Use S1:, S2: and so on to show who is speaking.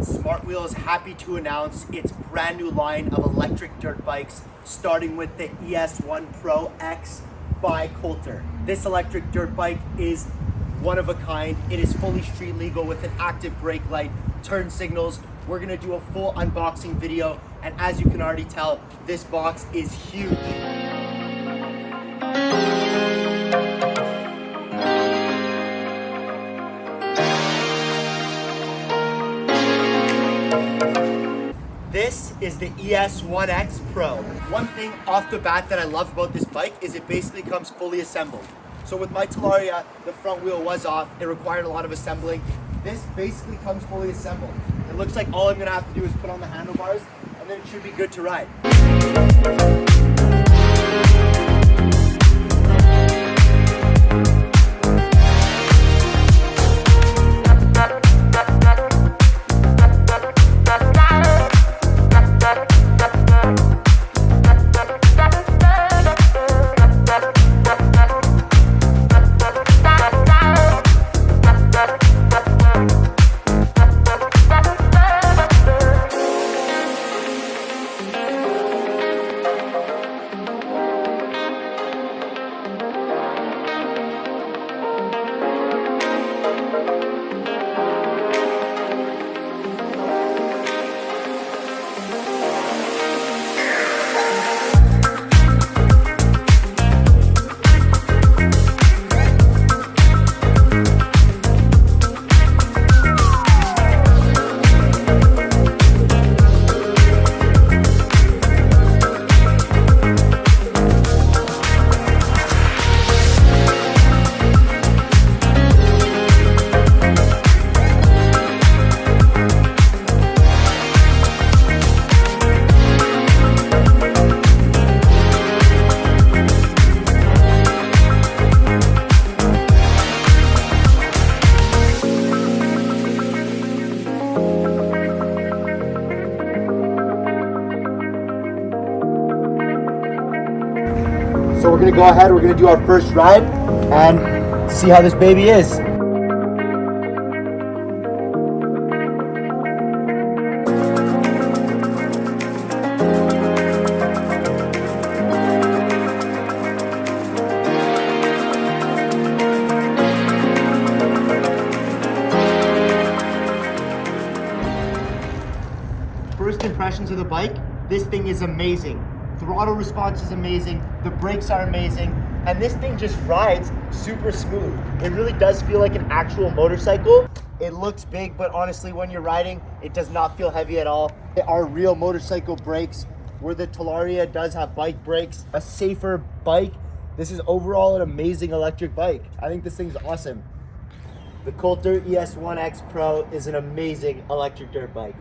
S1: Smartwheel is happy to announce its brand new line of electric dirt bikes, starting with the ES1 X by Kollter. This electric dirt bike is one of a kind. It is fully street legal with an active brake light, turn signals. We're gonna do a full unboxing video, and as you can already tell, this box is huge. This is the ES1-X PRO. One thing off the bat that I love about this bike is it basically comes fully assembled. So with my Talaria, the front wheel was off. It required a lot of assembling. This basically comes fully assembled. It looks like all I'm gonna have to do is put on the handlebars, and then it should be good to ride. So we're gonna go ahead, we're gonna do our first ride and see how this baby is. First impressions of the bike, this thing is amazing. Throttle response is amazing, the brakes are amazing, and this thing just rides super smooth. It really does feel like an actual motorcycle. It looks big, but honestly, when you're riding, it does not feel heavy at all. There are real motorcycle brakes, where the Talaria does have bike brakes. A safer bike. This is overall an amazing electric bike. I think this thing's awesome. The Kollter ES1-X PRO is an amazing electric dirt bike.